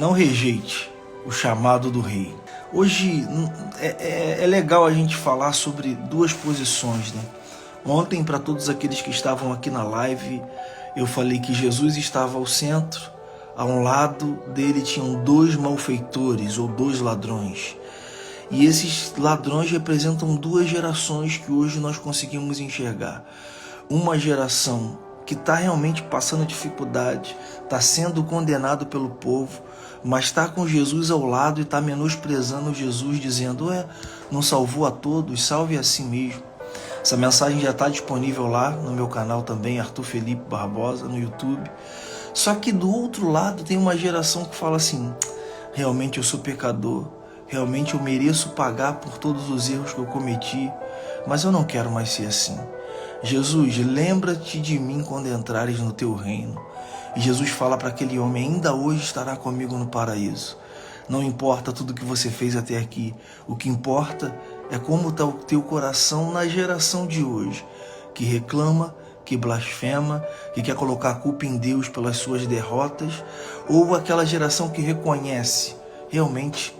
Não rejeite o chamado do rei. Hoje é legal a gente falar sobre duas posições, né? Ontem, para todos aqueles que estavam aqui na live, eu falei que Jesus estava ao centro. A um lado dele tinham dois malfeitores ou dois ladrões. E esses ladrões representam duas gerações que hoje nós conseguimos enxergar. Uma geração que está realmente passando dificuldade, está sendo condenado pelo povo, mas está com Jesus ao lado e está menosprezando Jesus, dizendo, não salvou a todos, salve a si mesmo. Essa mensagem já está disponível lá no meu canal também, Arthur Felipe Barbosa, no YouTube. Só que do outro lado tem uma geração que fala assim, realmente eu sou pecador, realmente eu mereço pagar por todos os erros que eu cometi, mas eu não quero mais ser assim. Jesus, lembra-te de mim quando entrares no teu reino. E Jesus fala para aquele homem, ainda hoje estará comigo no paraíso. Não importa tudo que você fez até aqui, o que importa é como está o teu coração na geração de hoje, que reclama, que blasfema, que quer colocar a culpa em Deus pelas suas derrotas, ou aquela geração que reconhece, realmente,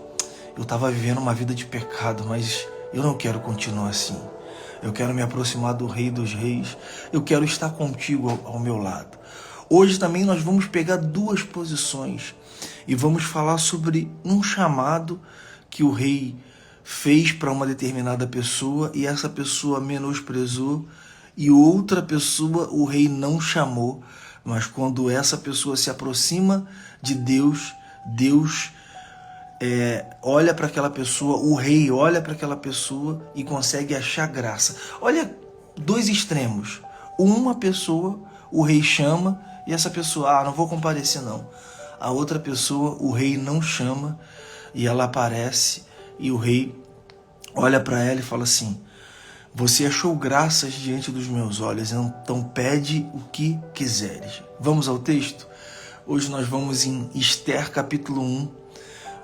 eu estava vivendo uma vida de pecado, mas eu não quero continuar assim. Eu quero me aproximar do Rei dos Reis, eu quero estar contigo ao meu lado. Hoje também nós vamos pegar duas posições e vamos falar sobre um chamado que o rei fez para uma determinada pessoa e essa pessoa menosprezou e outra pessoa o rei não chamou, mas quando essa pessoa se aproxima de Deus, Deus olha para aquela pessoa, o rei olha para aquela pessoa e consegue achar graça. Olha, dois extremos. Uma pessoa, o rei chama e essa pessoa, não vou comparecer não. A outra pessoa, o rei não chama e ela aparece e o rei olha para ela e fala assim, você achou graças diante dos meus olhos, então pede o que quiseres. Vamos ao texto? Hoje nós vamos em Esther capítulo 1,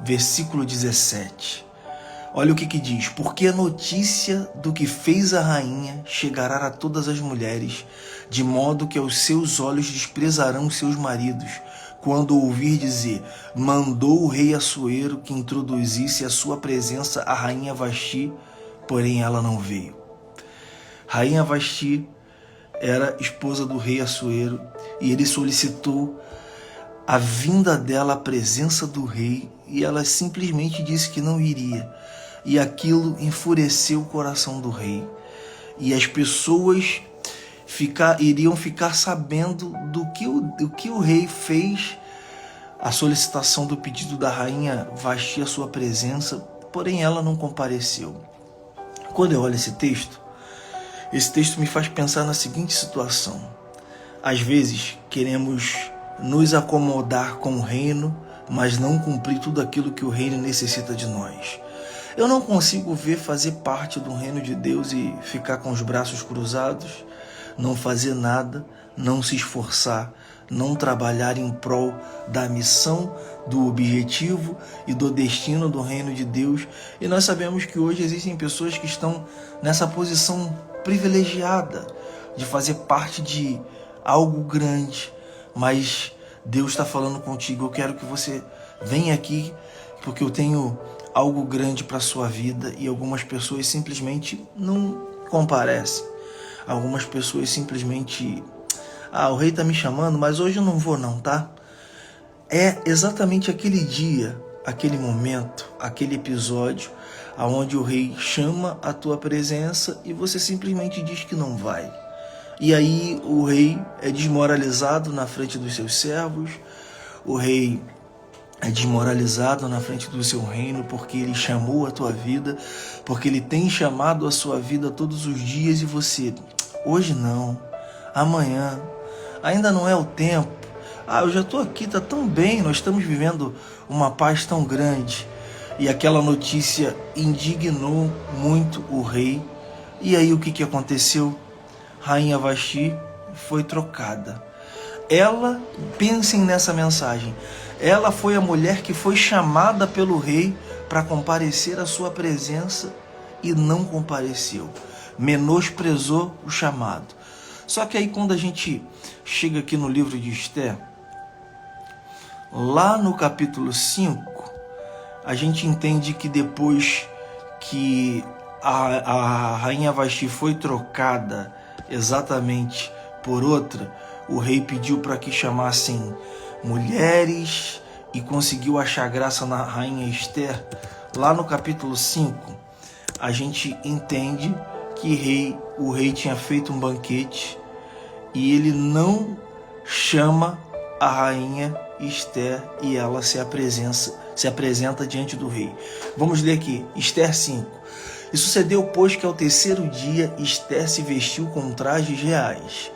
versículo 17. Olha o que diz. Porque a notícia do que fez a rainha chegará a todas as mulheres, de modo que aos seus olhos desprezarão seus maridos, quando ouvir dizer, mandou o rei Assuero que introduzisse à sua presença a rainha Vasti, porém ela não veio. Rainha Vasti era esposa do rei Assuero e ele solicitou a vinda dela à presença do rei e ela simplesmente disse que não iria. E aquilo enfureceu o coração do rei. E as pessoas iriam ficar sabendo do que o rei fez, a solicitação do pedido da rainha Vasti à sua presença, porém ela não compareceu. Quando eu olho esse texto me faz pensar na seguinte situação. Às vezes queremos nos acomodar com o reino, mas não cumprir tudo aquilo que o reino necessita de nós. Eu não consigo ver fazer parte do reino de Deus e ficar com os braços cruzados, não fazer nada, não se esforçar, não trabalhar em prol da missão, do objetivo e do destino do reino de Deus. E nós sabemos que hoje existem pessoas que estão nessa posição privilegiada de fazer parte de algo grande, mas Deus está falando contigo, eu quero que você venha aqui, porque eu tenho algo grande para a sua vida, e algumas pessoas simplesmente não comparecem. Algumas pessoas simplesmente, o rei está me chamando, mas hoje eu não vou não, tá? É exatamente aquele dia, aquele momento, aquele episódio, onde o rei chama a tua presença e você simplesmente diz que não vai. E aí o rei é desmoralizado na frente dos seus servos, o rei é desmoralizado na frente do seu reino, porque ele chamou a tua vida, porque ele tem chamado a sua vida todos os dias, e você, hoje não, amanhã, ainda não é o tempo, eu já estou aqui, está tão bem, nós estamos vivendo uma paz tão grande. E aquela notícia indignou muito o rei. E aí o que aconteceu? Rainha Vasti foi trocada. Ela, pensem nessa mensagem, ela foi a mulher que foi chamada pelo rei para comparecer à sua presença e não compareceu. Menosprezou o chamado. Só que aí quando a gente chega aqui no livro de Esther, Lá no capítulo 5, a gente entende que depois que a rainha Vasti foi trocada exatamente por outra, o rei pediu para que chamassem mulheres e conseguiu achar graça na rainha Esther. Lá no capítulo 5, a gente entende que o rei tinha feito um banquete e ele não chama a rainha Esther e ela se apresenta diante do rei. Vamos ler aqui, Esther 5. E sucedeu, pois, que ao terceiro dia Esther se vestiu com trajes reais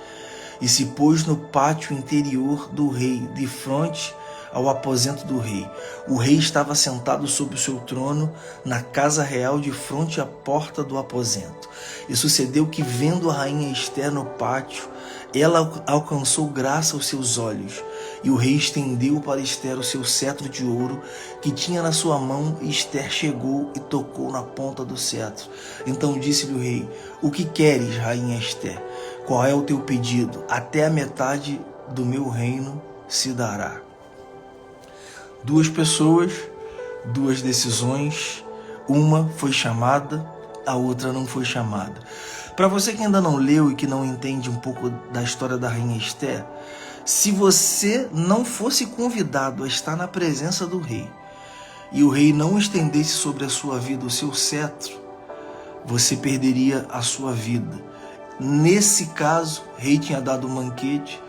e se pôs no pátio interior do rei, de frente ao aposento do rei. O rei estava sentado sobre o seu trono na casa real, de frente à porta do aposento. E sucedeu que, vendo a rainha Esther no pátio, ela alcançou graça aos seus olhos. E o rei estendeu para Esther o seu cetro de ouro que tinha na sua mão, e Esther chegou e tocou na ponta do cetro. Então disse-lhe o rei: o que queres, rainha Esther? Qual é o teu pedido? Até a metade do meu reino se dará. Duas pessoas, duas decisões, uma foi chamada, a outra não foi chamada. Para você que ainda não leu e que não entende um pouco da história da rainha Esther, se você não fosse convidado a estar na presença do rei e o rei não estendesse sobre a sua vida o seu cetro, você perderia a sua vida. Nesse caso, o rei tinha dado um banquete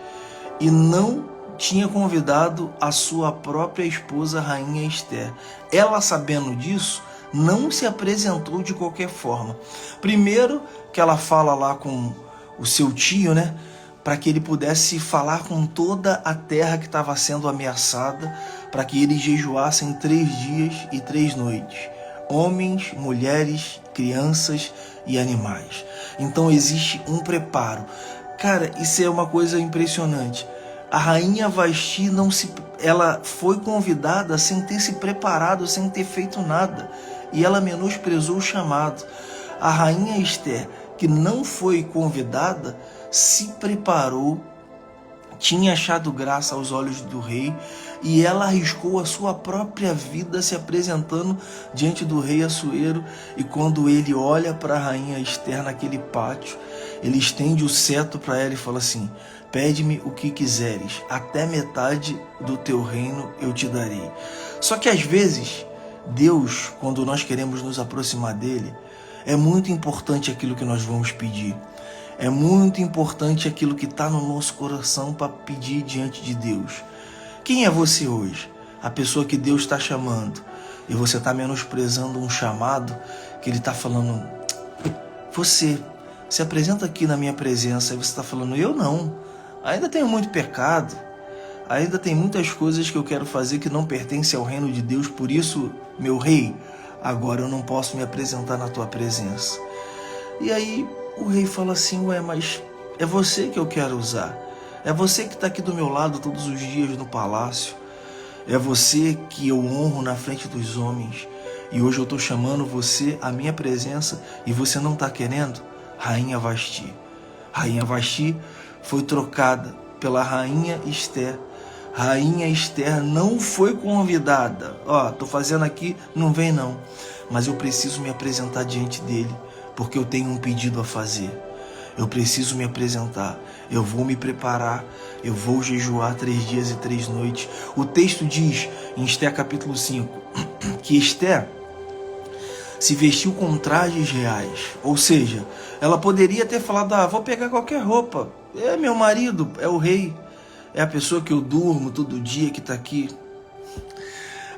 e não tinha convidado a sua própria esposa, a rainha Esther. Ela, sabendo disso, não se apresentou de qualquer forma. Primeiro que ela fala lá com o seu tio, né? Para que ele pudesse falar com toda a terra que estava sendo ameaçada, para que eles jejuassem 3 dias e 3 noites. Homens, mulheres, crianças e animais. Então existe um preparo. Cara, isso é uma coisa impressionante. A rainha Vasti ela foi convidada sem ter se preparado, sem ter feito nada. E ela menosprezou o chamado. A rainha Esther, que não foi convidada, se preparou, tinha achado graça aos olhos do rei e ela arriscou a sua própria vida se apresentando diante do rei Assuero. E quando ele olha para a rainha Esther naquele pátio, ele estende o cetro para ela e fala assim: pede-me o que quiseres, até metade do teu reino eu te darei. Só que às vezes, Deus, quando nós queremos nos aproximar dele, é muito importante aquilo que nós vamos pedir. É muito importante aquilo que está no nosso coração para pedir diante de Deus. Quem é você hoje? A pessoa que Deus está chamando e você está menosprezando um chamado que Ele está falando: você se apresenta aqui na minha presença, e você está falando: eu não, ainda tenho muito pecado, ainda tem muitas coisas que eu quero fazer que não pertencem ao reino de Deus, por isso, meu rei, agora eu não posso me apresentar na tua presença. E aí o rei fala assim: ué, mas é você que eu quero usar. É você que está aqui do meu lado todos os dias no palácio. É você que eu honro na frente dos homens. E hoje eu estou chamando você à minha presença e você não está querendo? Rainha Vasti. Rainha Vasti foi trocada pela rainha Esther. Rainha Esther não foi convidada. Estou fazendo aqui, não vem não. Mas eu preciso me apresentar diante dele, porque eu tenho um pedido a fazer. Eu preciso me apresentar, eu vou me preparar, eu vou jejuar 3 dias e 3 noites. O texto diz, em Esther capítulo 5, que Esther se vestiu com trajes reais. Ou seja, ela poderia ter falado: vou pegar qualquer roupa, é meu marido, é o rei, é a pessoa que eu durmo todo dia que está aqui.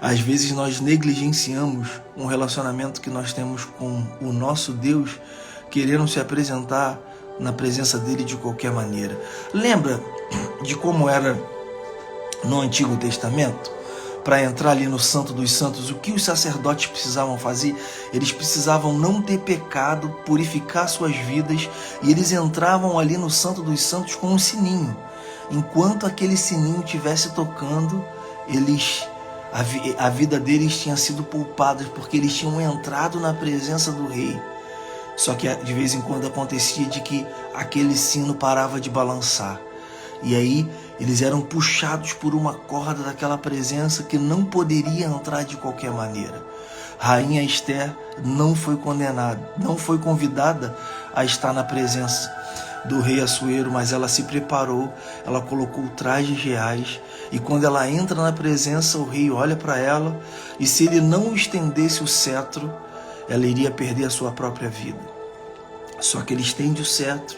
Às vezes nós negligenciamos um relacionamento que nós temos com o nosso Deus, querendo se apresentar na presença dele de qualquer maneira. Lembra de como era no Antigo Testamento? Para entrar ali no Santo dos Santos, o que os sacerdotes precisavam fazer? Eles precisavam não ter pecado, purificar suas vidas, e eles entravam ali no Santo dos Santos com um sininho. Enquanto aquele sininho estivesse tocando, a vida deles tinha sido poupada, porque eles tinham entrado na presença do rei. Só que de vez em quando acontecia de que aquele sino parava de balançar. E aí Eles eram puxados por uma corda daquela presença que não poderia entrar de qualquer maneira. Rainha Esther não foi condenada, não foi convidada a estar na presença do rei Assuero, mas ela se preparou, ela colocou trajes reais, e quando ela entra na presença, o rei olha para ela, e se ele não estendesse o cetro, ela iria perder a sua própria vida. Só que ele estende o cetro,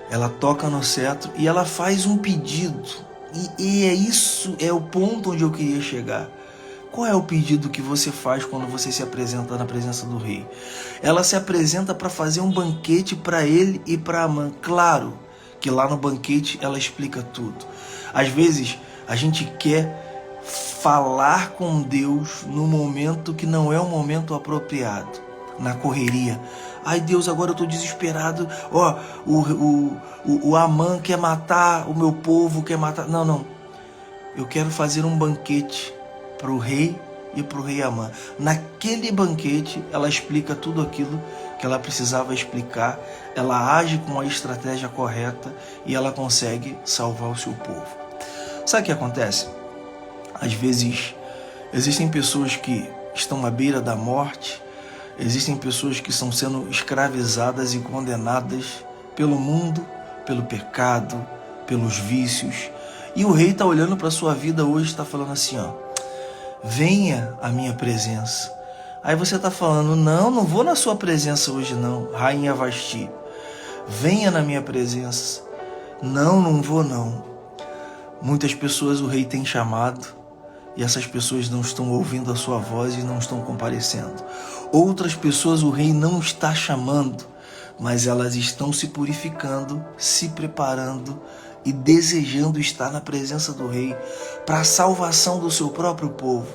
ela toca no cetro e ela faz um pedido, e é o ponto onde eu queria chegar. Qual é o pedido que você faz quando você se apresenta na presença do rei? Ela se apresenta para fazer um banquete para ele e para Amã. Claro que lá no banquete ela explica tudo. Às vezes a gente quer falar com Deus no momento que não é o momento apropriado, na correria. Ai Deus, agora eu estou desesperado. O Amã quer matar o meu povo, quer matar... Não. Eu quero fazer um banquete para o rei e para o rei Amã. Naquele banquete, ela explica tudo aquilo que ela precisava explicar, ela age com a estratégia correta e ela consegue salvar o seu povo. Sabe o que acontece? Às vezes, existem pessoas que estão à beira da morte, existem pessoas que estão sendo escravizadas e condenadas pelo mundo, pelo pecado, pelos vícios, e o rei está olhando para a sua vida hoje e está falando assim, venha à minha presença. Aí você está falando, não vou na sua presença hoje não, Rainha Vasti. Venha na minha presença. Não vou não. Muitas pessoas o rei tem chamado e essas pessoas não estão ouvindo a sua voz e não estão comparecendo. Outras pessoas o rei não está chamando, mas elas estão se purificando, se preparando e desejando estar na presença do rei para a salvação do seu próprio povo,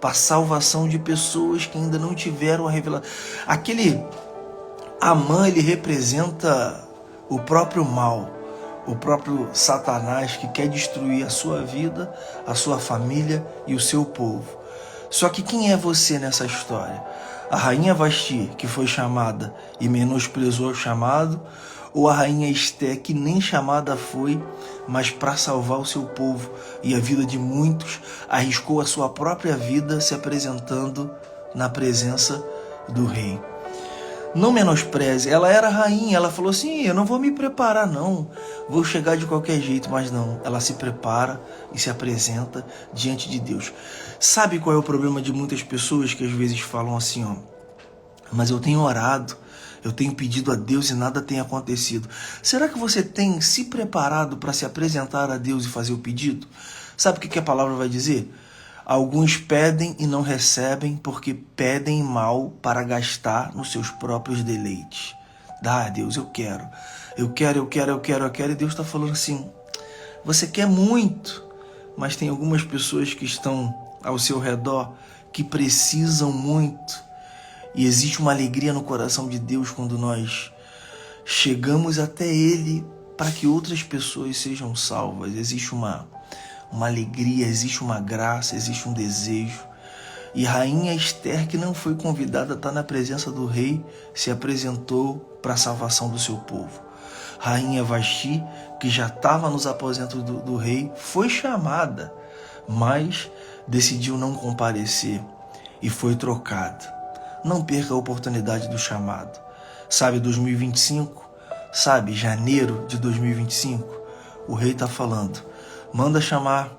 para a salvação de pessoas que ainda não tiveram a revelação. Aquele Amã, ele representa o próprio mal, o próprio Satanás que quer destruir a sua vida, a sua família e o seu povo. Só que quem é você nessa história? A Rainha Vasti, que foi chamada e menosprezou o chamado, ou a Rainha Esther, que nem chamada foi, mas para salvar o seu povo e a vida de muitos, arriscou a sua própria vida se apresentando na presença do rei? Não menospreze, ela era rainha, ela falou assim, eu não vou me preparar não, vou chegar de qualquer jeito, mas não, ela se prepara e se apresenta diante de Deus. Sabe qual é o problema de muitas pessoas que às vezes falam assim, mas eu tenho orado, eu tenho pedido a Deus e nada tem acontecido. Será que você tem se preparado para se apresentar a Deus e fazer o pedido? Sabe o que a palavra vai dizer? Alguns pedem e não recebem porque pedem mal para gastar nos seus próprios deleites. Deus, eu quero. E Deus está falando assim, você quer muito, mas tem algumas pessoas que estão ao seu redor que precisam muito. E existe uma alegria no coração de Deus quando nós chegamos até Ele para que outras pessoas sejam salvas. Existe uma alegria, existe uma graça, existe um desejo. E Rainha Esther, que não foi convidada a estar na presença do rei, se apresentou para a salvação do seu povo. Rainha Vasti, que já estava nos aposentos do rei, foi chamada, mas decidiu não comparecer e foi trocada. Não perca a oportunidade do chamado. Sabe 2025? Sabe janeiro de 2025? O rei está falando, manda chamar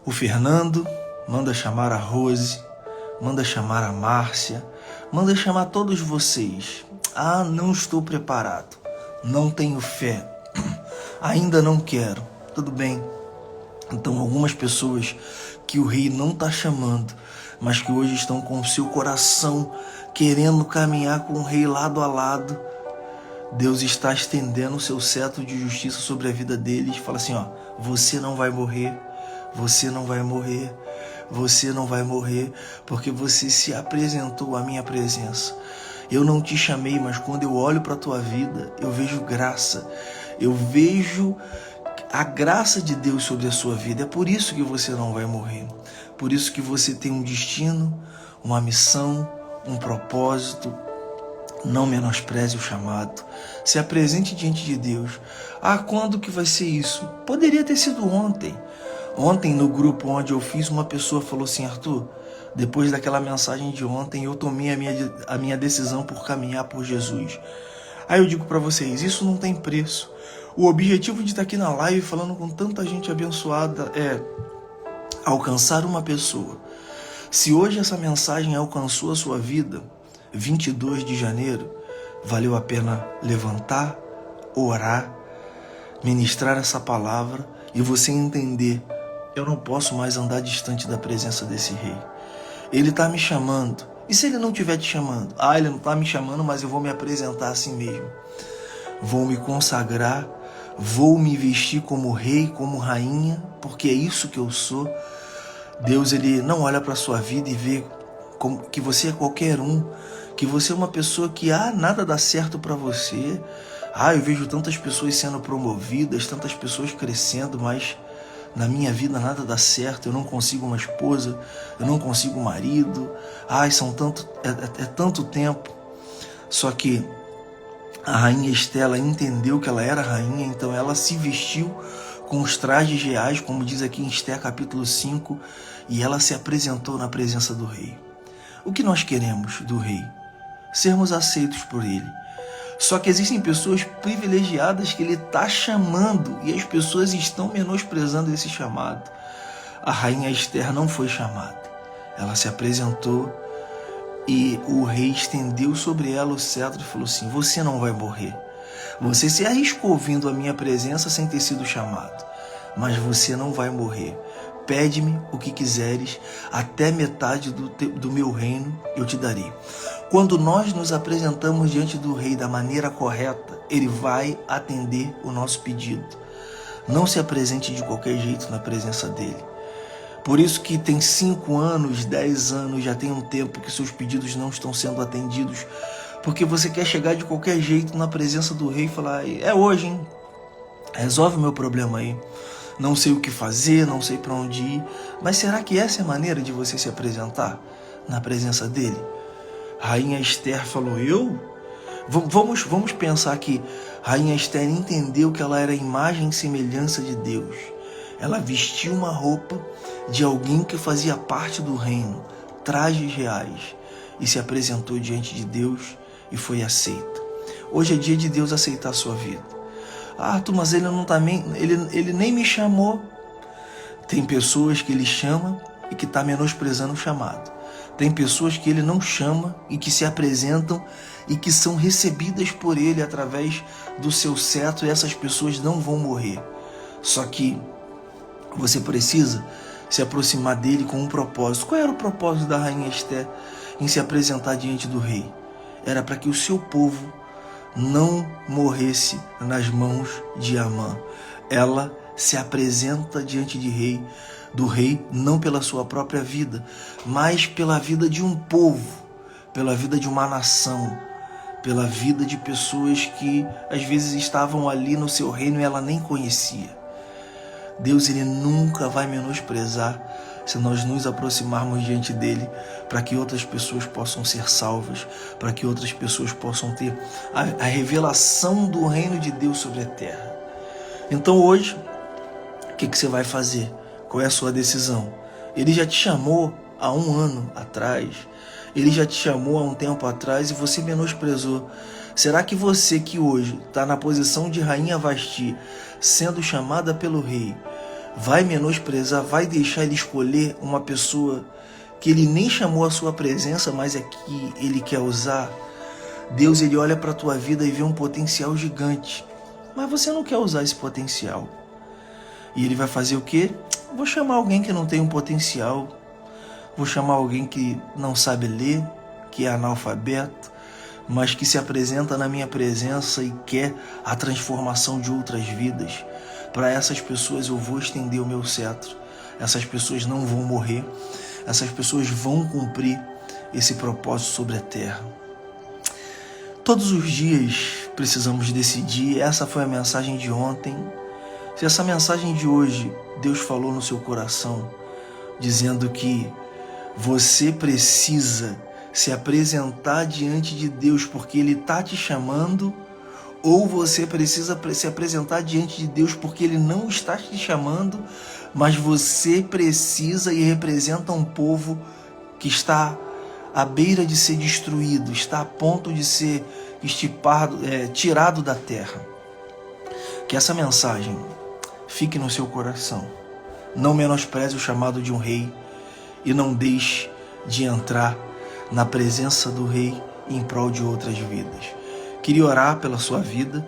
o Fernando, manda chamar a Rose, manda chamar a Márcia, manda chamar todos vocês. Não estou preparado, não tenho fé, ainda não quero. Tudo bem. Então algumas pessoas que o rei não está chamando, mas que hoje estão com o seu coração querendo caminhar com o rei lado a lado, Deus está estendendo o seu cetro de justiça sobre a vida deles. Fala assim, você não vai morrer, você não vai morrer, você não vai morrer, porque você se apresentou à minha presença. Eu não te chamei, mas quando eu olho para a tua vida, eu vejo graça, eu vejo a graça de Deus sobre a sua vida. É por isso que você não vai morrer, por isso que você tem um destino, uma missão, um propósito. Não menospreze o chamado. Se apresente diante de Deus. Ah, quando que vai ser isso? Poderia ter sido ontem. Ontem, no grupo onde eu fiz, uma pessoa falou assim: Arthur, depois daquela mensagem de ontem, eu tomei a minha decisão por caminhar por Jesus. Aí eu digo para vocês, isso não tem preço. O objetivo de estar aqui na live falando com tanta gente abençoada é alcançar uma pessoa. Se hoje essa mensagem alcançou a sua vida, 22 de janeiro, valeu a pena levantar, orar, ministrar essa palavra e você entender: eu não posso mais andar distante da presença desse rei. Ele está me chamando. E se ele não estiver te chamando? Ah, ele não está me chamando, mas eu vou me apresentar assim mesmo. Vou me consagrar, vou me vestir como rei, como rainha, porque é isso que eu sou. Deus, ele não olha para a sua vida e vê que você é qualquer um, que você é uma pessoa que nada dá certo para você. Eu vejo tantas pessoas sendo promovidas, tantas pessoas crescendo, mas na minha vida nada dá certo, eu não consigo uma esposa, eu não consigo um marido. É tanto tempo. Só que a rainha Esther entendeu que ela era rainha, então ela se vestiu com os trajes reais, como diz aqui em Esther capítulo 5, e ela se apresentou na presença do rei. O que nós queremos do rei? Sermos aceitos por ele. Só que existem pessoas privilegiadas que ele está chamando e as pessoas estão menosprezando esse chamado. A rainha Esther não foi chamada. Ela se apresentou e o rei estendeu sobre ela o cetro e falou assim: você não vai morrer. Você se arriscou vindo à minha presença sem ter sido chamado, mas você não vai morrer. Pede-me o que quiseres, até metade do meu reino eu te darei. Quando nós nos apresentamos diante do rei da maneira correta, ele vai atender o nosso pedido. Não se apresente de qualquer jeito na presença dele. Por isso que tem 5 anos, 10 anos, já tem um tempo que seus pedidos não estão sendo atendidos, porque você quer chegar de qualquer jeito na presença do rei e falar: é hoje, hein? Resolve o meu problema aí. Não sei o que fazer, não sei para onde ir. Mas será que essa é a maneira de você se apresentar na presença dele? Rainha Esther falou: eu? Vamos pensar que Rainha Esther entendeu que ela era a imagem e semelhança de Deus. Ela vestiu uma roupa de alguém que fazia parte do reino, trajes reais, e se apresentou diante de Deus e foi aceita. Hoje é dia de Deus aceitar a sua vida. Arthur, mas ele ele nem me chamou. Tem pessoas que ele chama e que está menosprezando o chamado. Tem pessoas que ele não chama e que se apresentam e que são recebidas por ele através do seu cetro, e essas pessoas não vão morrer. Só que você precisa se aproximar dele com um propósito. Qual era o propósito da rainha Esther em se apresentar diante do rei? Era para que o seu povo não morresse nas mãos de Amã. Ela se apresenta diante do rei, não pela sua própria vida, mas pela vida de um povo, pela vida de uma nação, pela vida de pessoas que às vezes estavam ali no seu reino e ela nem conhecia. Deus, ele nunca vai menosprezar se nós nos aproximarmos diante dele, para que outras pessoas possam ser salvas, para que outras pessoas possam ter a revelação do reino de Deus sobre a terra. Então hoje, o que você vai fazer? Qual é a sua decisão? Ele já te chamou há 1 ano atrás, ele já te chamou há um tempo atrás e você menosprezou. Será que você que hoje está na posição de rainha Vasti, sendo chamada pelo rei, vai menosprezar, vai deixar ele escolher uma pessoa que ele nem chamou a sua presença, mas é que ele quer usar? Deus, ele olha para a tua vida e vê um potencial gigante, mas você não quer usar esse potencial. E ele vai fazer o quê? Vou chamar alguém que não tem um potencial, vou chamar alguém que não sabe ler, que é analfabeto, mas que se apresenta na minha presença e quer a transformação de outras vidas. Para essas pessoas eu vou estender o meu cetro. Essas pessoas não vão morrer. Essas pessoas vão cumprir esse propósito sobre a terra. Todos os dias precisamos decidir. Essa foi a mensagem de ontem. Se essa mensagem de hoje Deus falou no seu coração, dizendo que você precisa se apresentar diante de Deus porque Ele está te chamando, ou você precisa se apresentar diante de Deus porque Ele não está te chamando, mas você precisa e representa um povo que está à beira de ser destruído, está a ponto de ser tirado da terra. Que essa mensagem fique no seu coração. Não menospreze o chamado de um rei e não deixe de entrar na presença do rei em prol de outras vidas. Queria orar pela sua vida.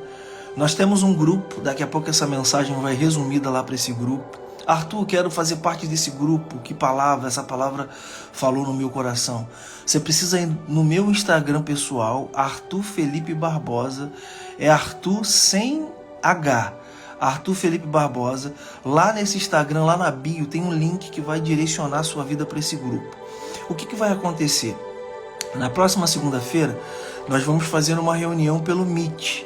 Nós temos um grupo, daqui a pouco essa mensagem vai resumida lá para esse grupo. Arthur, quero fazer parte desse grupo. Que palavra, essa palavra falou no meu coração. Você precisa ir no meu Instagram pessoal, Arthur Felipe Barbosa. É Arthur sem H. Arthur Felipe Barbosa. Lá nesse Instagram, lá na bio, tem um link que vai direcionar a sua vida para esse grupo. O que vai acontecer? Na próxima segunda-feira, nós vamos fazer uma reunião pelo Meet.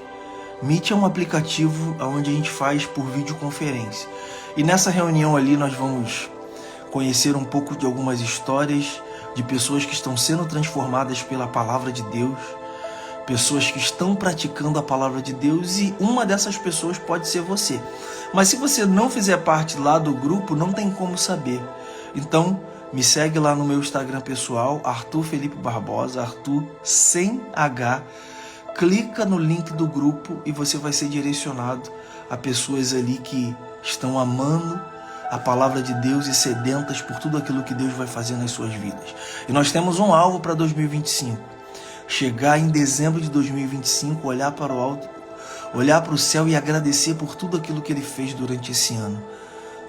Meet é um aplicativo onde a gente faz por videoconferência. E nessa reunião ali nós vamos conhecer um pouco de algumas histórias de pessoas que estão sendo transformadas pela palavra de Deus, pessoas que estão praticando a palavra de Deus, e uma dessas pessoas pode ser você. Mas se você não fizer parte lá do grupo, não tem como saber. Então, me segue lá no meu Instagram pessoal, Arthur Felipe Barbosa, Arthur sem H. Clica no link do grupo e você vai ser direcionado a pessoas ali que estão amando a palavra de Deus e sedentas por tudo aquilo que Deus vai fazer nas suas vidas. E nós temos um alvo para 2025. Chegar em dezembro de 2025, olhar para o alto, olhar para o céu e agradecer por tudo aquilo que Ele fez durante esse ano.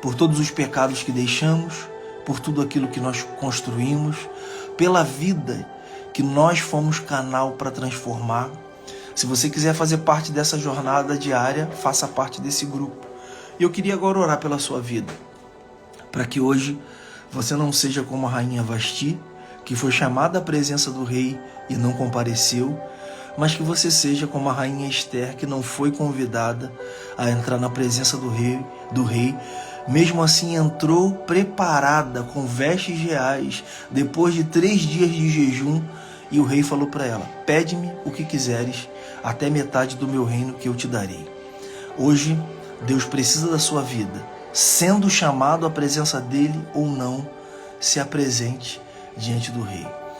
Por todos os pecados que deixamos, por tudo aquilo que nós construímos, pela vida que nós fomos canal para transformar. Se você quiser fazer parte dessa jornada diária, faça parte desse grupo. E eu queria agora orar pela sua vida, para que hoje você não seja como a rainha Vasti, que foi chamada à presença do rei e não compareceu, mas que você seja como a rainha Esther, que não foi convidada a entrar na presença do rei, mesmo assim entrou preparada com vestes reais, depois de 3 dias de jejum, e o rei falou para ela: pede-me o que quiseres, até metade do meu reino que eu te darei. Hoje, Deus precisa da sua vida, sendo chamado à presença dele ou não, se apresente diante do rei.